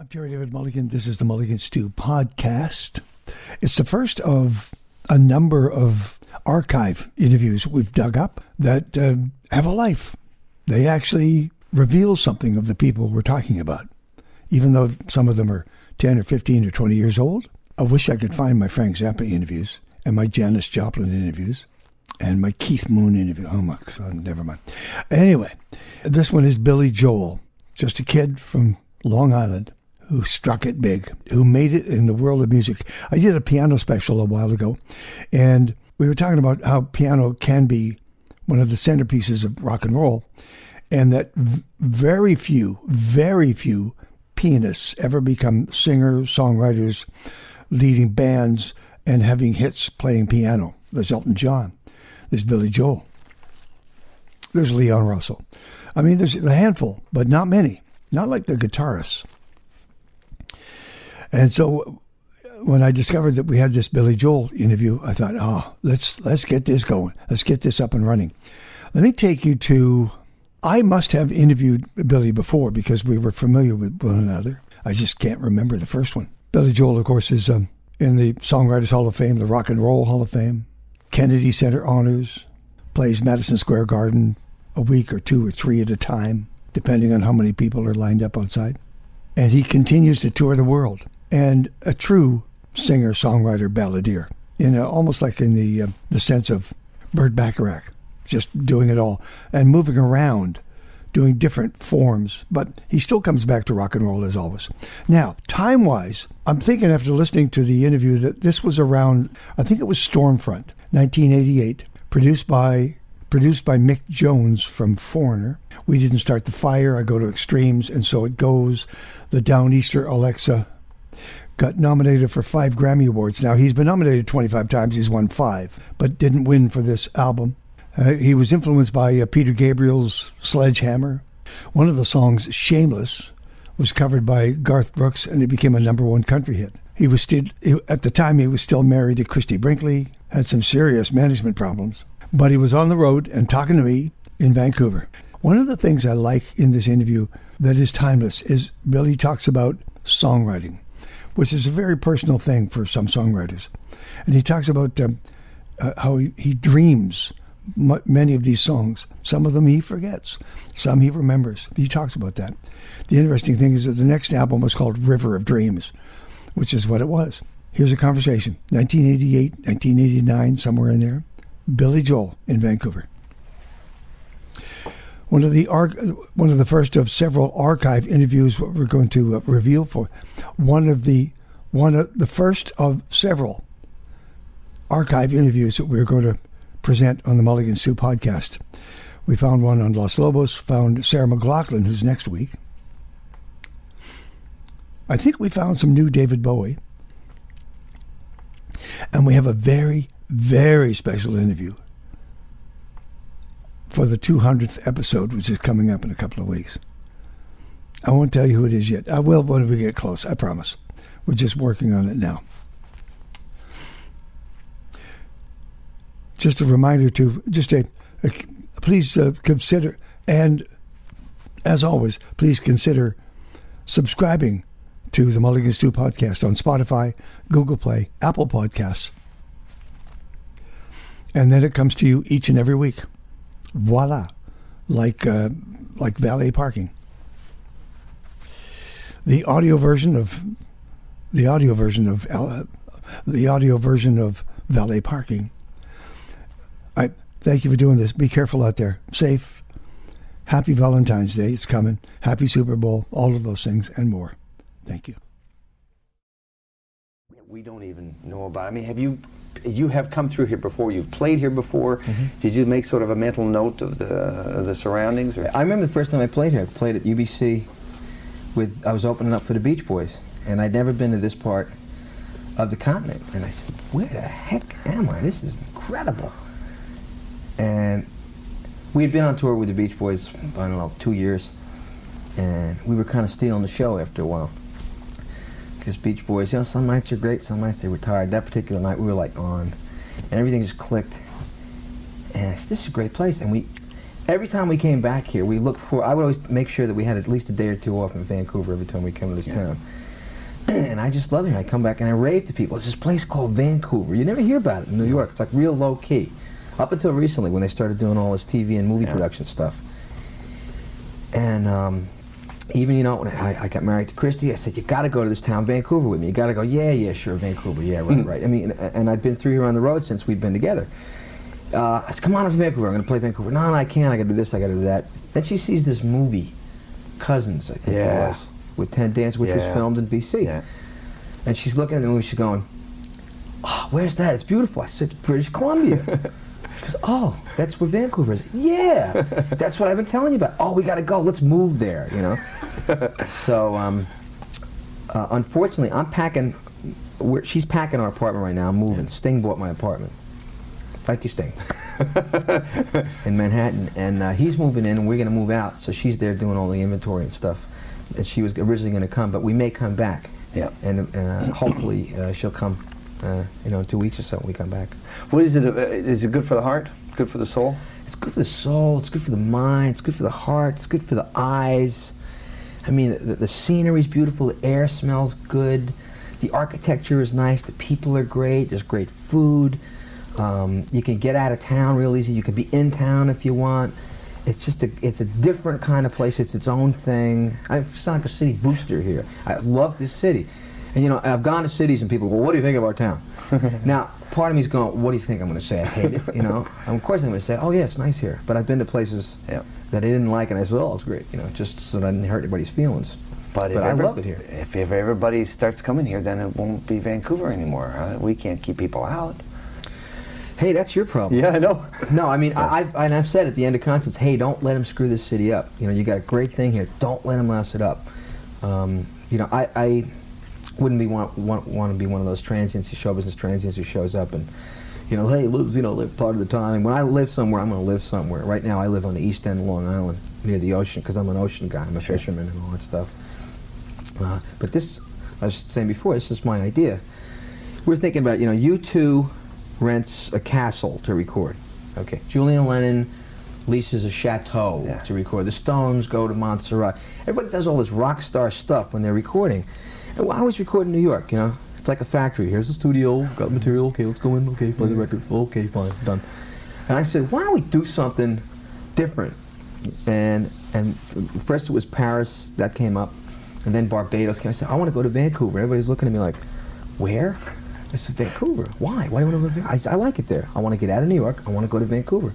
I'm Terry David Mulligan. This is the Mulligan Stew podcast. It's the first of a number of archive interviews we've dug up that have a life. They actually reveal something of the people we're talking about, even though some of them are 10 or 15 or 20 years old. I wish I could find my Frank Zappa interviews and my Janis Joplin interviews and my Keith Moon interview. Oh my God, never mind. Anyway, this one is Billy Joel, just a kid from Long Island who struck it big, who made it in the world of music. I did a piano special a while ago, and we were talking about how piano can be one of the centerpieces of rock and roll, and that very few pianists ever become singers, songwriters, leading bands, and having hits playing piano. There's Elton John. There's Billy Joel. There's Leon Russell. I mean, there's a handful, but not many. Not like the guitarists. And so when I discovered that we had this Billy Joel interview, I thought, let's get this going. Let's get this up and running. Let me take you to, I must have interviewed Billy before because we were familiar with one another. I just can't remember the first one. Billy Joel, of course, is in the Songwriters Hall of Fame, the Rock and Roll Hall of Fame, Kennedy Center Honors, plays Madison Square Garden a week or two or three at a time, depending on how many people are lined up outside. And he continues to tour the world. And a true singer, songwriter, balladeer, almost like in the sense of Burt Bacharach, just doing it all and moving around, doing different forms. But he still comes back to rock and roll as always. Now, time-wise, I'm thinking after listening to the interview that this was around, I think it was Stormfront, 1988, produced by Mick Jones from Foreigner. We Didn't Start the Fire, I Go to Extremes, and So It Goes. The Downeaster Alexa got nominated for 5 Grammy Awards. Now, he's been nominated 25 times. He's won 5, but didn't win for this album. He was influenced by Peter Gabriel's Sledgehammer. One of the songs, Shameless, was covered by Garth Brooks, and it became a #1 country hit. At the time, he was still married to Christy Brinkley, had some serious management problems, but he was on the road and talking to me in Vancouver. One of the things I like in this interview that is timeless is Billy talks about songwriting, which is a very personal thing for some songwriters. And he talks about how he dreams many of these songs. Some of them he forgets, some he remembers. He talks about that. The interesting thing is that the next album was called River of Dreams, which is what it was. Here's a conversation, 1988, 1989, somewhere in there. Billy Joel in Vancouver. One of the first of several archive interviews what we're going to reveal for one of the first of several archive interviews that we're going to present on the Mulligan Stew podcast. We found one on Los Lobos, found Sarah McLachlan, who's next week. I think we found some new David Bowie. And we have a very, very special interview for the 200th episode, which is coming up in a couple of weeks. I won't tell you who it is yet. I will when we get close, I promise. We're just working on it now. Just a reminder please consider, and as always, please consider subscribing to the Mulligan Stew podcast on Spotify, Google Play, Apple Podcasts. And then it comes to you each and every week. Voila, like valet parking. The audio version of valet parking. I thank you for doing this. Be careful out there. Safe. Happy Valentine's Day. It's coming. Happy Super Bowl. All of those things and more. Thank you. We don't even know about. I mean, you have come through here before. You've played here before. Mm-hmm. Did you make sort of a mental note of the surroundings? Or? I remember the first time I played here. I played at UBC I was opening up for the Beach Boys, and I'd never been to this part of the continent. And I said, where the heck am I? This is incredible. And we had been on tour with the Beach Boys, I don't know, 2 years, and we were kind of stealing the show after a while. Because Beach Boys, some nights are great, some nights they were tired. That particular night we were like on, and everything just clicked. And I said, this is a great place. And every time we came back here, we looked for. I would always make sure that we had at least a day or two off in Vancouver every time we come to this town. And I just love it. I come back and I rave to people. It's this place called Vancouver. You never hear about it in New York. It's like real low key. Up until recently, when they started doing all this TV and movie production stuff. And even, you know, when I got married to Christy, I said, you got to go to this town, Vancouver, with me. You got to go. Yeah, sure, Vancouver. Yeah, right. I mean, and I'd been through here on the road since we'd been together. I said, come on up to Vancouver. I'm going to play Vancouver. No, I can't. I got to do this. I got to do that. Then she sees this movie, Cousins, I think it was, with Ted Danson, which was filmed in BC. Yeah. And she's looking at the movie. She's going, oh, where's that? It's beautiful. I said, British Columbia. She goes, oh, that's where Vancouver is. Yeah, that's what I've been telling you about. Oh, we got to go. Let's move there, you know. So, unfortunately, I'm packing. She's packing our apartment right now. I'm moving. Sting bought my apartment. Thank you, Sting. In Manhattan, and he's moving in, and we're going to move out. So she's there doing all the inventory and stuff. And she was originally going to come, but we may come back. Yeah. And hopefully she'll come. You know, in 2 weeks or so, when we come back. What is it? Is it good for the heart? Good for the soul? It's good for the soul. It's good for the mind. It's good for the heart. It's good for the eyes. I mean, the scenery's beautiful. The air smells good. The architecture is nice. The people are great. There's great food. You can get out of town real easy. You can be in town if you want. It's just it's a different kind of place. It's its own thing. I sound like a city booster here. I love this city. And you know, I've gone to cities and people go, well, what do you think of our town? Now, part of me is going, what do you think I'm going to say? I hate it, you know? And of course I'm going to say, oh yeah, it's nice here. But I've been to places that I didn't like, and I said, oh, it's great, you know, just so that I didn't hurt anybody's feelings. But I love it here. If everybody starts coming here, then it won't be Vancouver anymore. Huh? We can't keep people out. Hey, that's your problem. Yeah, I know. No, I mean, I've said at the end of concerts, hey, don't let them screw this city up. You know, you got a great thing here. Don't let them mess it up. You know, I wouldn't want to be one of those transients, show business transients who shows up and, you know, hey, lives, you know, live part of the time. And when I live somewhere, I'm going to live somewhere. Right now, I live on the east end of Long Island, near the ocean, because I'm an ocean guy. I'm a fisherman and all that stuff. But this, I was saying before, this is my idea. We're thinking about, you know, U2 rents a castle to record. Okay, Julian Lennon leases a chateau to record. The Stones go to Montserrat. Everybody does all this rock star stuff when they're recording. And I always record in New York, you know. It's like a factory. Here's the studio, got material, okay, let's go in, okay, play the record, okay, fine, done. And I said, why don't we do something different? And first it was Paris, that came up, and then Barbados came. I said, I want to go to Vancouver. Everybody's looking at me like, where? I said, Vancouver. Why? Why do you want to go to Vancouver? I said, I like it there. I want to get out of New York. I want to go to Vancouver.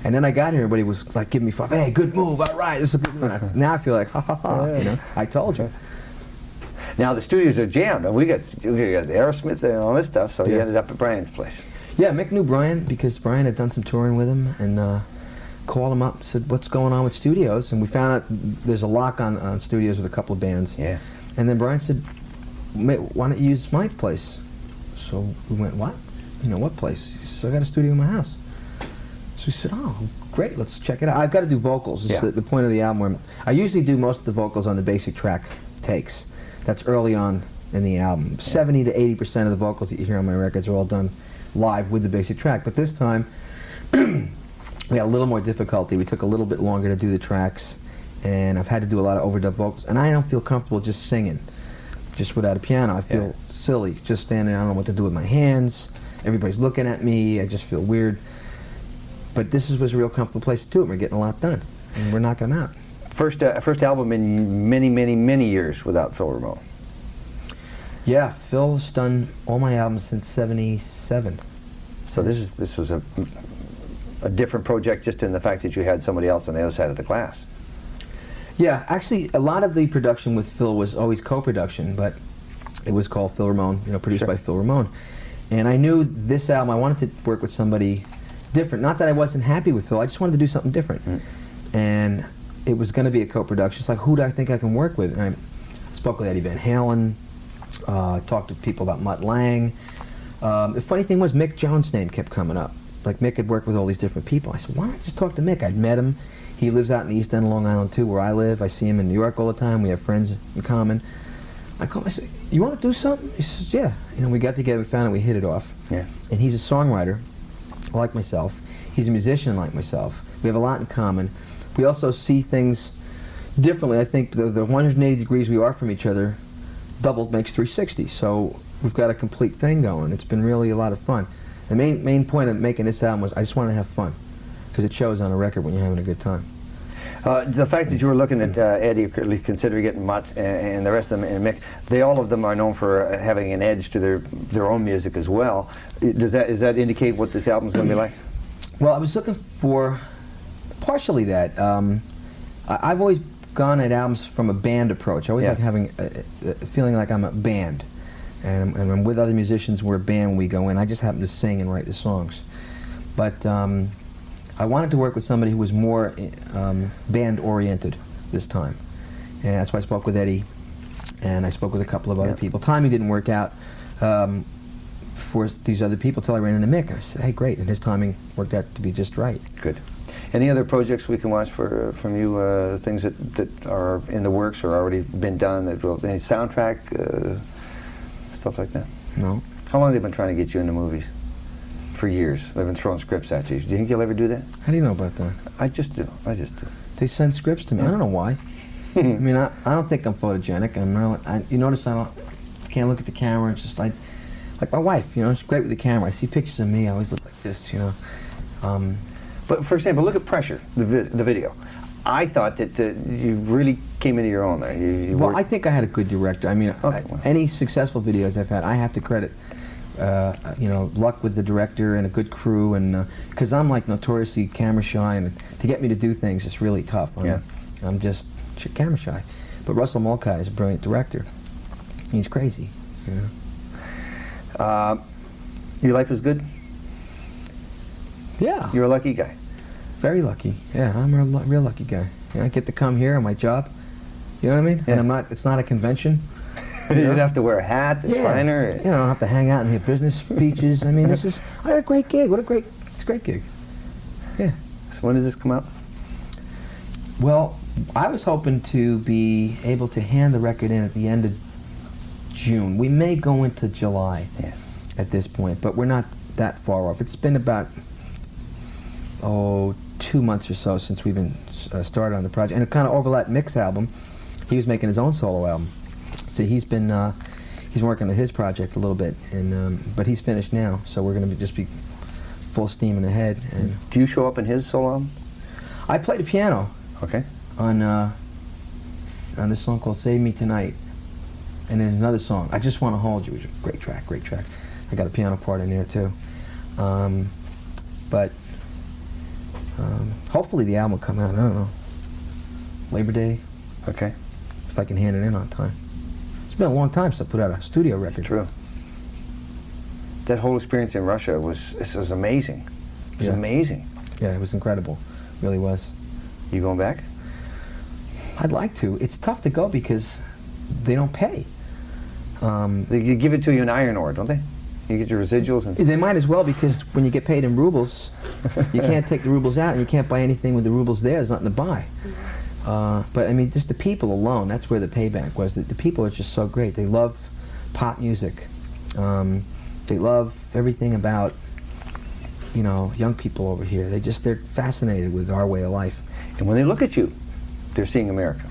And then I got here, everybody was like giving me five. Hey, good move, all right, this is a good move. Now I feel like, ha ha ha, you know, I told you. Now the studios are jammed. We got Aerosmith and all this stuff, so you ended up at Brian's place. Yeah, Mick knew Brian because Brian had done some touring with him, and called him up, said, what's going on with studios? And we found out there's a lock on studios with a couple of bands. Yeah. And then Brian said, why don't you use my place? So we went, what? You know, what place? He said, I got a studio in my house. So we said, oh, great, let's check it out. I've got to do vocals. This is the point of the album where I usually do most of the vocals on the basic track takes. That's early on in the album. 70 to 80% of the vocals that you hear on my records are all done live with the basic track. But this time, we had a little more difficulty. We took a little bit longer to do the tracks, and I've had to do a lot of overdub vocals. And I don't feel comfortable just singing, just without a piano. I feel silly just standing there. I don't know what to do with my hands. Everybody's looking at me. I just feel weird. But this was a real comfortable place to do it. We're getting a lot done, and we're knocking them out. First album in many, many, many years without Phil Ramone. Yeah, Phil's done all my albums since '77. So this was a different project just in the fact that you had somebody else on the other side of the glass. Yeah, actually, a lot of the production with Phil was always co-production, but it was called Phil Ramone, you know, produced by Phil Ramone. And I knew this album, I wanted to work with somebody different. Not that I wasn't happy with Phil, I just wanted to do something different. And it was going to be a co-production. It's like, who do I think I can work with? And I spoke with Eddie Van Halen, talked to people about Mutt Lange. The funny thing was, Mick Jones' name kept coming up. Like, Mick had worked with all these different people. I said, why don't I just talk to Mick? I'd met him. He lives out in the East End of Long Island, too, where I live. I see him in New York all the time. We have friends in common. I called him, I said, you want to do something? He says, yeah. You know, we got together, we found out we hit it off. Yeah. And he's a songwriter, like myself. He's a musician like myself. We have a lot in common. We also see things differently. I think the 180 degrees we are from each other, double makes 360. So we've got a complete thing going. It's been really a lot of fun. The main point of making this album was I just wanted to have fun, because it shows on a record when you're having a good time. The fact that you were looking at Eddie, at least considering it, Mutt, and the rest of them, and Mick, all of them are known for having an edge to their own music as well. Does that indicate what this album's going to be like? Well, I was looking for partially that. I've always gone at albums from a band approach. I always like having feeling like I'm a band, and I'm with other musicians. We're a band when we go in. I just happen to sing and write the songs, but I wanted to work with somebody who was more band-oriented this time, and that's why I spoke with Eddie, and I spoke with a couple of other people. Timing didn't work out for these other people till I ran into Mick. I said, "Hey, great!" And his timing worked out to be just right. Good. Any other projects we can watch from you? Things that are in the works or already been done? That will any soundtrack stuff like that? No. How long have they been trying to get you into movies? For years. They've been throwing scripts at you. Do you think you'll ever do that? How do you know about that? I just do. I just do. They send scripts to me. I don't know why. I mean, I don't think I'm photogenic. You notice I can't look at the camera. It's just like my wife. You know, she's great with the camera. I see pictures of me. I always look like this. You know. But for example, look at Pressure, the video. I thought that you really came into your own there. Well, I think I had a good director. I mean, any successful videos I've had, I have to credit. You know, luck with the director and a good crew, and because I'm like notoriously camera shy, and to get me to do things is really tough. I'm just camera shy. But Russell Mulcahy is a brilliant director. He's crazy. You know? Your life is good? Yeah. You're a lucky guy. Very lucky. Yeah, I'm a real lucky guy. You know, I get to come here on my job. You know what I mean? Yeah. And it's not a convention. You don't have to wear a hat, a shiner. You know, I don't have to hang out and hear business speeches. I mean, I had a great gig. It's a great gig. Yeah. So when does this come out? Well, I was hoping to be able to hand the record in at the end of June. We may go into July at this point, but we're not that far off. It's been about 2 months or so since we've been started on the project, and it kind of overlapped Mick's album. He was making his own solo album. So he's been working on his project a little bit, and but he's finished now. So we're going to just be full steaming ahead. And do you show up in his solo album? I played the piano. Okay. On this song called "Save Me Tonight," and there's another song, "I Just Want to Hold You," which is a great track. Great track. I got a piano part in there too. But hopefully the album will come out. I don't know. Labor Day. Okay. If I can hand it in on time. It's been a long time since I put out a studio record. It's true. That whole experience in Russia was amazing. It was amazing. Yeah, it was incredible. It really was. You going back? I'd like to. It's tough to go because they don't pay. They give it to you in iron ore, don't they? You get your residuals. And they might as well, because when you get paid in rubles, you can't take the rubles out, and you can't buy anything with the rubles there. There's nothing to buy. But I mean, just the people alone, that's where the payback was. The people are just so great. They love pop music. They love everything about, you know, young people over here. They're fascinated with our way of life. And when they look at you, they're seeing America.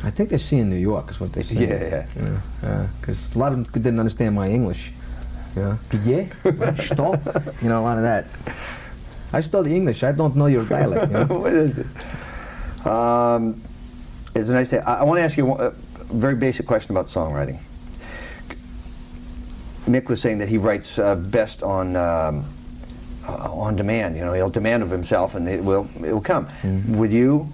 I think they're seeing New York is what they're seeing. Yeah. Because a lot of them didn't understand my English. You know, что? You know, a lot of that. I study English. I don't know your dialect. You know? What is it? It's a nice day. I want to ask you a very basic question about songwriting. Mick was saying that he writes best on demand. You know, he'll demand of himself, and it will come. Mm-hmm. With you,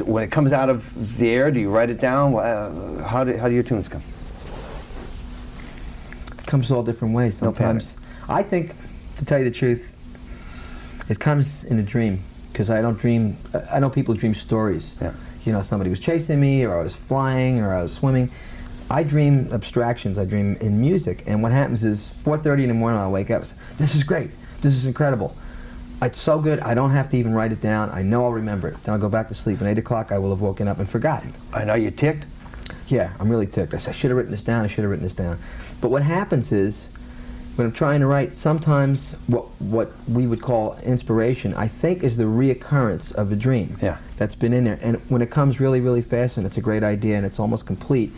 when it comes out of the air, do you write it down? How do your tunes come? It comes all different ways. Sometimes I think, to tell you the truth, it comes in a dream, because I don't dream. I know people dream stories. Yeah. You know, somebody was chasing me, or I was flying, or I was swimming. I dream abstractions. I dream in music, and what happens is 4:30 in the morning I'll wake up. This is great. This is incredible. It's so good. I don't have to even write it down. I know I'll remember it. Then I'll go back to sleep. At 8 o'clock I will have woken up and forgotten. I know you ticked. Yeah, I'm really ticked. I should have written this down. I should have written this down. But what happens is, when I'm trying to write, sometimes what we would call inspiration, I think, is the reoccurrence of a dream that's been in there. And when it comes really, really fast and it's a great idea and it's almost complete,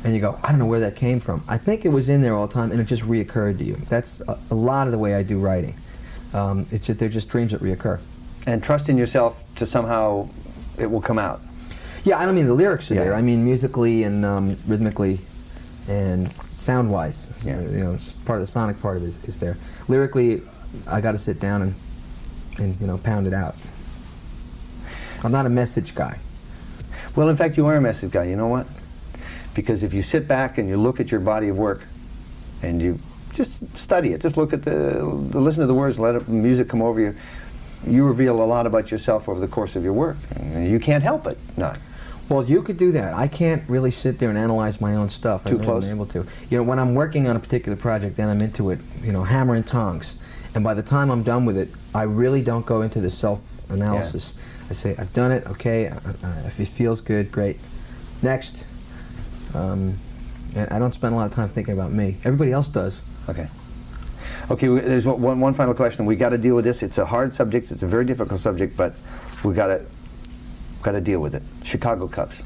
and you go, I don't know where that came from. I think it was in there all the time and it just reoccurred to you. That's a lot of the way I do writing. It's just, they're just dreams that reoccur. And trust in yourself to somehow it will come out. Yeah, I don't mean the lyrics are there. I mean musically and rhythmically and sound-wise. Yeah. You know, part of the sonic part of it is there. Lyrically, I got to sit down and you know, pound it out. I'm not a message guy. Well, in fact, you are a message guy. You know what? Because if you sit back and you look at your body of work and you just study it, just look at listen to the words, let the music come over you, you reveal a lot about yourself over the course of your work. And you can't help it not. Well, you could do that. I can't really sit there and analyze my own stuff. Too I've close? never been able to. You know, when I'm working on a particular project, then I'm into it, you know, hammer and tongs. And by the time I'm done with it, I really don't go into the self-analysis. I say, I've done it, okay, if it feels good, great. Next. And I don't spend a lot of time thinking about me. Everybody else does. Okay. Okay, there's one final question. We got to deal with this. It's a hard subject. It's a very difficult subject, but we got to deal with it. Chicago Cubs.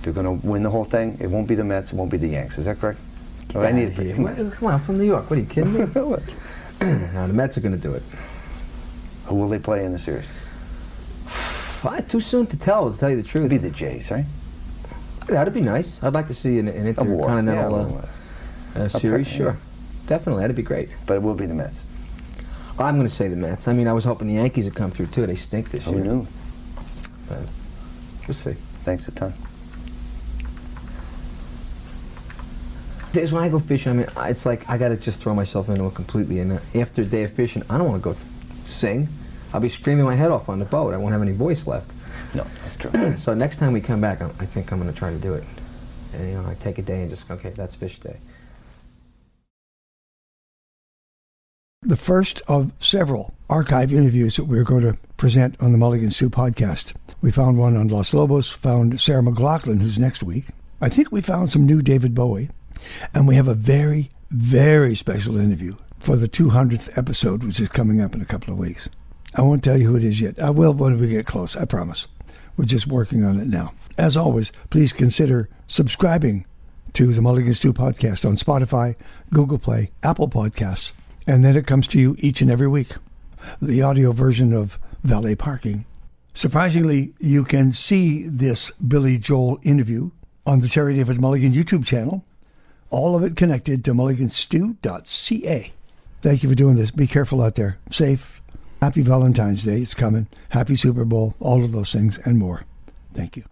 They're going to win the whole thing. It won't be the Mets. It won't be the Yanks. Is that correct? Oh, I need Come on, I'm from New York. What are you kidding me? No, the Mets are going to do it. Who will they play in the series? Too soon to tell you the truth. It'll be the Jays, right? That'd be nice. I'd like to see an intercontinental series. Sure, definitely. That'd be great. But it will be the Mets. I'm going to say the Mets. I mean, I was hoping the Yankees would come through too. They stink this year. Who knew? But we'll see. Thanks a ton. Days when I go fishing, I mean, it's like I got to just throw myself into it completely. And after a day of fishing, I don't want to go sing. I'll be screaming my head off on the boat. I won't have any voice left. No, that's true. So next time we come back, I think I'm going to try to do it. And you know, I take a day and just, okay, that's fish day. The first of several archive interviews that we're going to present on the Mulligan Stew podcast. We found one on Los Lobos, found Sarah McLachlan, who's next week. I think we found some new David Bowie. And we have a very, very special interview for the 200th episode, which is coming up in a couple of weeks. I won't tell you who it is yet. I will when we get close, I promise. We're just working on it now. As always, please consider subscribing to the Mulligan Stew podcast on Spotify, Google Play, Apple Podcasts, and then it comes to you each and every week. The audio version of Valet Parking. Surprisingly, you can see this Billy Joel interview on the Terry David Mulligan YouTube channel. All of it connected to mulliganstew.ca. Thank you for doing this. Be careful out there. Safe. Happy Valentine's Day. It's coming. Happy Super Bowl. All of those things and more. Thank you.